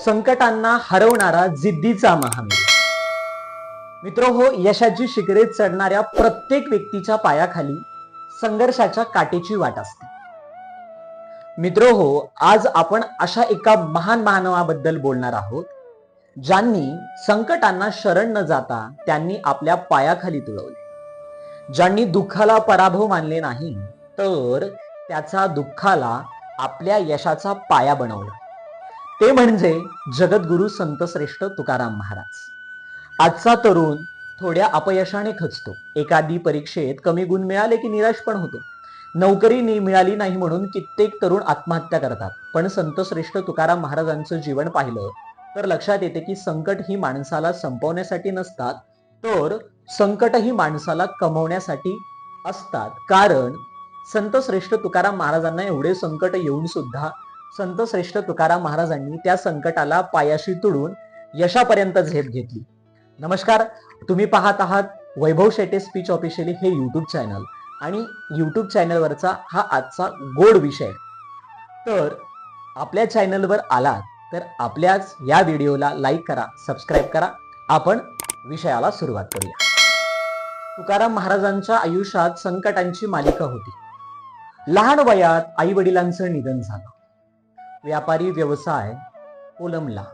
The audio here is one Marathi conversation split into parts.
संकटांना हरवणारा जिद्दीचा महावीर. मित्रहो, यशाची शिखरे चढणाऱ्या प्रत्येक व्यक्तीच्या पायाखाली संघर्षाच्या काटेची वाट असते. मित्रहो, आज आपण अशा एका महान मानवाबद्दल बोलणार आहोत ज्यांनी संकटांना शरण न जाता त्यांनी आपल्या पायाखाली तुळवले, ज्यांनी दुःखाला पराभव मानले नाही तर त्याचा दुःखाला आपल्या यशाचा पाया बनवला. ते म्हणजे जगद्गुरु संतश्रेष्ठ तुकाराम महाराज. आजचा तरुण थोड्या अपयशाने खचतो, एखादी परीक्षेत कमी गुण मिळाले की निराश पण होतो, नोकरी मिळाली नाही म्हणून कित्येक तरुण आत्महत्या करतात. पण संतश्रेष्ठ तुकाराम महाराजांचं जीवन पाहिलं तर लक्षात येते की संकट ही माणसाला संपवण्यासाठी नसतात, तर संकट ही माणसाला कमवण्यासाठी असतात. कारण संतश्रेष्ठ तुकाराम महाराजांना एवढे संकट येऊन सुद्धा संतश्रेष्ठ तुकाराम महाराजांनी त्या संकटाला पायाशी तुडून यशापर्यंत झेप घेतली. नमस्कार, तुम्ही पाहत आहात वैभव शेटे स्पीच ऑफिशियली हे युट्यूब चॅनल, आणि युट्यूब चॅनलवरचा हा आजचा गोड विषय. तर आपल्या चॅनलवर आलात तर आपल्याच या व्हिडिओला लाईक करा, सबस्क्राईब करा. आपण विषयाला सुरुवात करूया. तुकाराम महाराजांच्या आयुष्यात संकटांची मालिका होती. लहान वयात आई वडिलांचं निधन झालं, व्यापारी व्यवसाय कोलमला,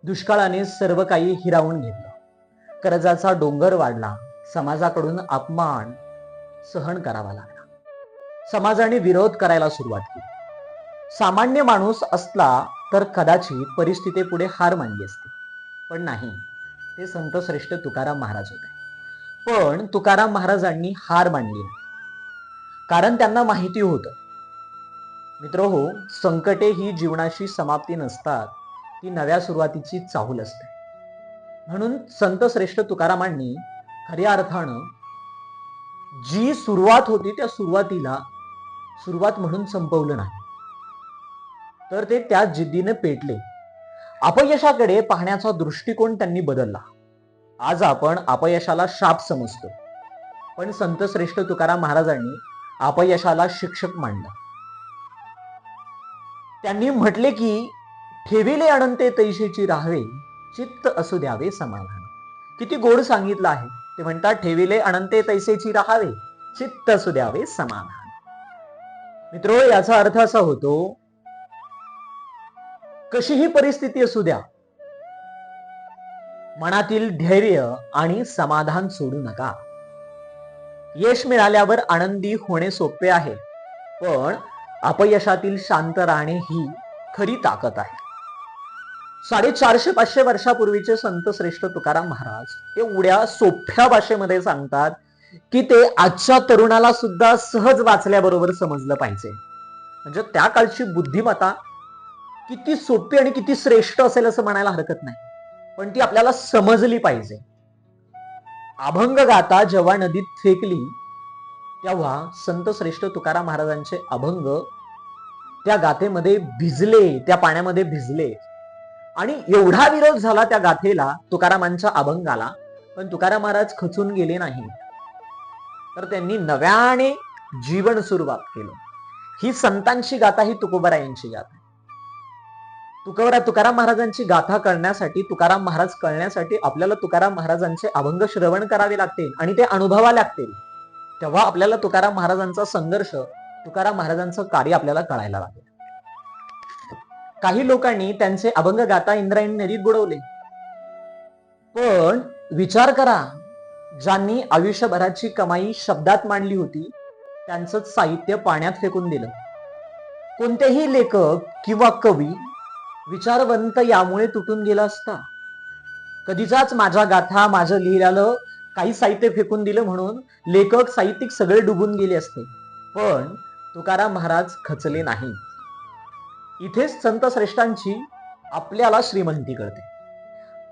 दुष्काळाने सर्व काही हिरावून घेतलं, कर्जाचा डोंगर वाढला, समाजाकडून अपमान सहन करावा लागला, समाजाने विरोध करायला सुरुवात केली. सामान्य माणूस असला तर कदाचित परिस्थितीपुढे हार मानली असते, पण नाही, ते संतश्रेष्ठ तुकाराम महाराज होते. पण तुकाराम महाराजांनी हार मानली नाही, कारण त्यांना माहिती होतं, मित्रहो, संकटे ही जीवनाची समाप्ती नसतात, ती नव्या सुरुवातीची चाहूल असते. म्हणून संतश्रेष्ठ तुकारामांनी खऱ्या अर्थानं जी सुरुवात होती त्या सुरुवातीला सुरुवात म्हणून संपवलं नाही, तर ते त्या जिद्दीने पेटले. अपयशाकडे पाहण्याचा दृष्टिकोन त्यांनी बदलला. आज आपण अपयशाला शाप समजतो, पण संतश्रेष्ठ तुकाराम महाराजांनी अपयशाला शिक्षक मानलं. त्यांनी म्हटले की ठेविले अनंते तैसेची राहावे, चित्त असू द्यावे समाधान. किती गोड सांगितलं आहे. ते म्हणतात ठेविले अनंते तैसेची राहावे, चित्त असू द्यावे समाधान. मित्रो, याचा अर्थ असा होतो, कशीही परिस्थिती असू द्या, मनातील धैर्य आणि समाधान सोडू नका. यश मिळाल्यावर आनंदी होणे सोपे आहे, पण अपयशातील शांत राहणे ही खरी ताकद आहे. 450-500 वर्षापूर्वीचे संत श्रेष्ठ तुकाराम महाराज एवढ्या सोप्या भाषेमध्ये सांगतात की ते आजच्या तरुणाला सुद्धा सहज वाचल्याबरोबर समजलं पाहिजे. म्हणजे त्या काळची बुद्धिमत्ता किती सोपी आणि किती श्रेष्ठ असेल असं म्हणायला हरकत नाही, पण ती आपल्याला समजली पाहिजे. अभंग गाता जेव्हा नदीत फेकली तेव्हा संत श्रेष्ठ तुकाराम महाराजांचे अभंग त्या गाथेमध्ये भिजले, त्या पाण्यामध्ये भिजले, आणि एवढा विरोध झाला त्या गाथेला, तुकारामांच्या अभंगाला, पण तुकाराम महाराज खचून गेले नाही, तर त्यांनी नव्याने जीवन सुरुवात केलं. ही संतांची गाथा, ही तुकोबारायांची गाथा. तुकाराम महाराजांची गाथा कळण्यासाठी, तुकाराम महाराज कळण्यासाठी आपल्याला तुकाराम महाराजांचे अभंग श्रवण करावे लागतील आणि ते अनुभवावे लागतील. तेव्हा आपल्याला तुकाराम महाराजांचा संघर्ष, तुकाराम महाराजांचं कार्य आपल्याला कळायला लागेल. काही लोकांनी त्यांचे अभंग गाता इंद्रायणी नदीत बुडवले, पण विचार करा, ज्यांनी आयुष्यभराची कमाई शब्दात मांडली होती त्यांचं साहित्य पाण्यात फेकून दिलं. कोणतेही लेखक किंवा कवी विचारवंत यामुळे तुटून गेला असता. कधीचाच माझ्या गाथा, माझं लिहिलेलं काही साहित्य फेकून दिलं म्हणून लेखक, साहित्यिक सगळे डुबून गेले असते, पण तुकाराम महाराज खचले नाही. इथेच संत श्रेष्ठांची आपल्याला श्रीमंती कळते,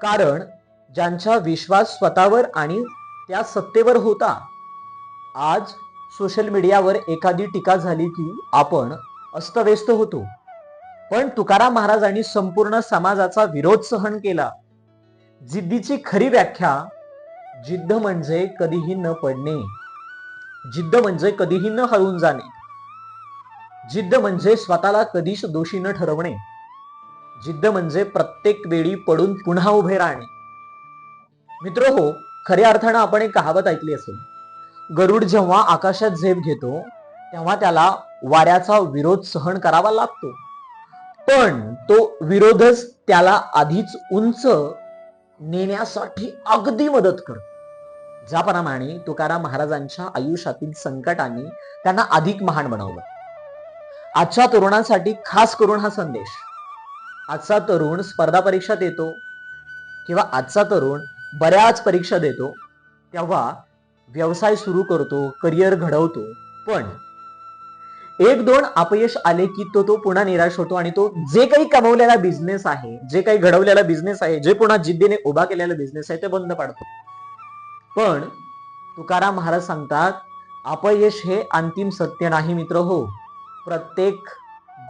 कारण ज्यांचा विश्वास स्वतःवर आणि त्या सत्तेवर होता. आज सोशल मीडियावर एखादी टीका झाली की आपण अस्तव्यस्त होतो, पण तुकाराम महाराजांनी संपूर्ण समाजाचा विरोध सहन केला. जिद्दीची खरी व्याख्या, जिद्द म्हणजे कधीही न पडणे, जिद्द म्हणजे कधीही न हरवून जाणे, जिद्द म्हणजे स्वतःला कधीच दोषी न ठरवणे, जिद्द म्हणजे प्रत्येक वेळी पडून पुन्हा उभे राहणे. मित्र हो, खऱ्या अर्थानं आपण एक कहावत ऐकली असेल, गरुड जेव्हा आकाशात झेप घेतो तेव्हा त्याला वाऱ्याचा विरोध सहन करावा लागतो, पण तो विरोधच त्याला आधीच उंच नेण्यासाठी अगदी मदत करतो. ज्याप्रमाणे तुकाराम महाराजांच्या आयुष्यातील संकटांनी त्यांना अधिक महान बनवलं. आजच्या तरुणांसाठी खास करून हा संदेश. आजचा तरुण स्पर्धा परीक्षा देतो किंवा आजचा तरुण बऱ्याच परीक्षा देतो, तेव्हा व्यवसाय सुरू करतो, करिअर घडवतो, पण एक दोन अपयश आले की तो पुन्हा निराश होतो आणि तो जे काही कमवलेला बिझनेस आहे, जे काही घडवलेला बिझनेस आहे, जे पुन्हा जिद्दीने उभा केलेला बिझनेस आहे ते बंद पाडतो. पण तुकाराम महाराज सांगतात, अपयश हे अंतिम सत्य नाही मित्र हो. प्रत्येक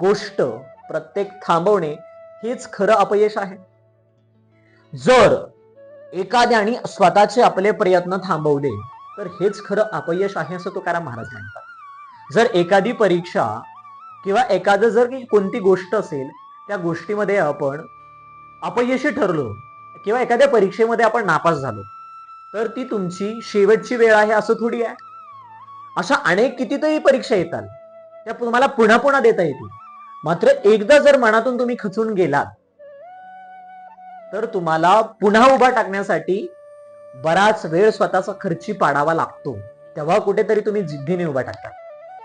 गोष्ट, प्रत्येक थांबवणे हेच खरं अपयश आहे. जर एखाद्याने स्वतःचे आपले प्रयत्न थांबवले तर हेच खरं अपयश आहे असं तुकाराम महाराज म्हणतात. जर एखादी परीक्षा किंवा एखादं जर कोणती गोष्ट असेल, त्या गोष्टीमध्ये आपण अपयशी ठरलो किंवा एखाद्या परीक्षेमध्ये आपण नापास झालो, तर ती तुमची शेवटची वेळ आहे असं थोडी आहे. अशा अनेक कितीतरी परीक्षा येतात, त्या तुम्हाला पुन्हा पुन्हा देता येतील. मात्र एकदा जर मनातून तुम्ही खचून गेलात तर तुम्हाला पुन्हा उभा टाकण्यासाठी बराच वेळ स्वतःचा खर्ची पाडावा लागतो. तेव्हा कुठेतरी तुम्ही जिद्दीने उभा टाकता.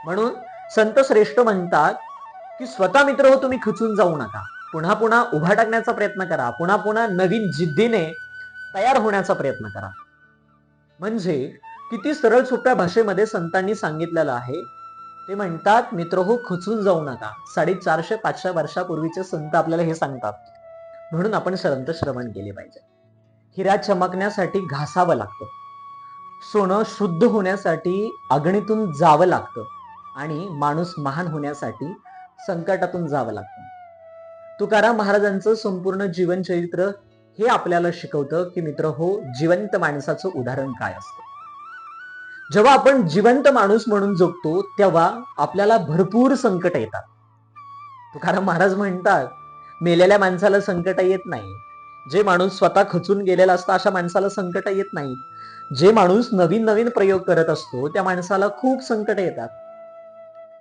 म्हणून संत श्रेष्ठ म्हणतात की स्वतः मित्र हो, तुम्ही खचून जाऊ नका. पुन्हा पुन्हा उभा टाकण्याचा प्रयत्न करा, पुन्हा पुन्हा नवीन जिद्दीने तयार होण्याचा प्रयत्न करा. म्हणजे किती सरळ सोप्या भाषेमध्ये संतांनी सांगितलेलं आहे. ते म्हणतात, मित्र हो, खचून जाऊ नका. 450-500 वर्षापूर्वीचे संत आपल्याला हे सांगतात. म्हणून आपण संत श्रवण केले पाहिजे. हिरा चमकण्यासाठी घासावं लागतं, सोनं शुद्ध होण्यासाठी अग्नीतून जावं लागतं आणि माणूस महान होण्यासाठी संकटातून जावं लागतं. तुकाराम महाराजांचं संपूर्ण जीवन चरित्र हे आपल्याला शिकवतं की मित्र हो, जिवंत माणसाचं उदाहरण काय असतं. जेव्हा आपण जिवंत माणूस म्हणून जगतो तेव्हा आपल्याला भरपूर संकट येतात. तुकाराम महाराज म्हणतात, मेलेल्या माणसाला संकट येत नाही. जे माणूस स्वतः खचून गेलेला असतो अशा माणसाला संकट येत नाही. जे माणूस नवीन नवीन प्रयोग करत असतो त्या माणसाला खूप संकट येतात.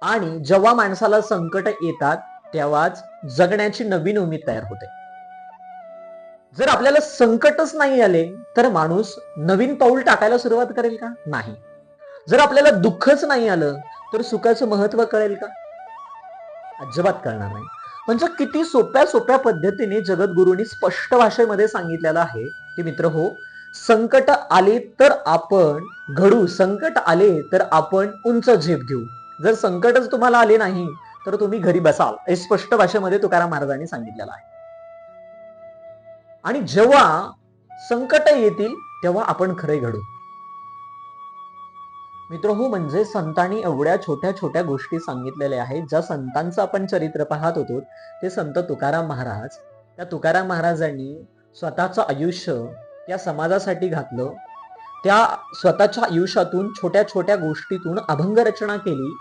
आणि जेव्हा माणसाला संकट येतात तेव्हाच जगण्याची नवीन उमेद तयार होते. जर आपल्याला संकटच नाही आले तर माणूस नवीन पाऊल टाकायला सुरुवात करेल का? नाही. जर आपल्याला दुःखच नाही आलं तर सुखाचं महत्व कळेल का? अजिबात कळणार नाही. म्हणजे किती सोप्या सोप्या पद्धतीने जगद्गुरूंनी स्पष्ट भाषेमध्ये सांगितलेलं आहे की मित्र हो, संकट आले तर आपण घडू, संकट आले तर आपण उंच झेप घेऊ. जर संकटच तुम्हाला आले नाही तर तुम्ही घरी बसाल, हे स्पष्ट भाषेमध्ये तुकाराम महाराजांनी सांगितलेलं आहे. आणि जेव्हा संकट येतील तेव्हा आपण खरे घडू. मित्र हो, म्हणजे संतांनी एवढ्या छोट्या छोट्या गोष्टी सांगितलेल्या आहेत. ज्या संतांचं आपण चरित्र पाहत होतो ते संत तुकाराम महाराज. त्या तुकाराम महाराजांनी स्वतःचं आयुष्य त्या समाजासाठी घातलं. त्या स्वतःच्या आयुष्यातून छोट्या छोट्या गोष्टीतून अभंग रचना केली.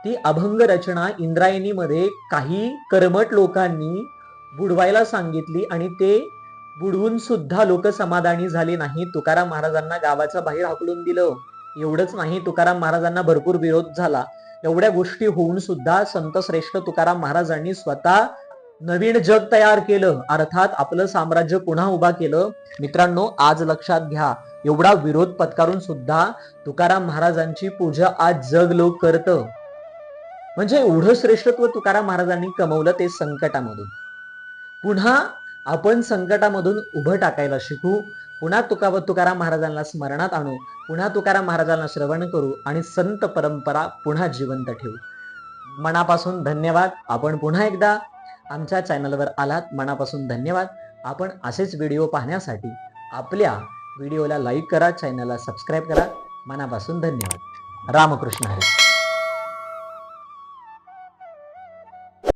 ती अभंग रचना इंद्रायणीमध्ये काही कर्मठ लोकांनी बुडवायला सांगितली आणि ते बुडवून सुद्धा लोक समाधानी झाले नाही. तुकाराम महाराजांना गावाच्या बाहेर हाकलून दिलं. एवढंच नाही, तुकाराम महाराजांना भरपूर विरोध झाला. एवढ्या गोष्टी होऊन सुद्धा संत श्रेष्ठ तुकाराम महाराजांनी स्वतः नवीन जग तयार केलं, अर्थात आपलं साम्राज्य पुन्हा उभा केलं. मित्रांनो, आज लक्षात घ्या, एवढा विरोध पत्करून सुद्धा तुकाराम महाराजांची पूजा आज जग लोक करतं. म्हणजे एवढं श्रेष्ठत्व तुकाराम महाराजांनी कमवलं ते संकटामधून. पुन्हा आपण संकटामधून उभं टाकायला शिकू. पुन्हा तुकाराम महाराजांना स्मरणात आणू, पुन्हा तुकाराम महाराजांना श्रवण करू आणि संत परंपरा पुन्हा जिवंत ठेवू. मनापासून धन्यवाद. आपण पुन्हा एकदा आमच्या चॅनलवर आलात, मनापासून धन्यवाद. आपण असेच व्हिडिओ पाहण्यासाठी आपल्या व्हिडिओला लाईक करा, चॅनलला सबस्क्राईब करा. मनापासून धन्यवाद. रामकृष्ण हरी.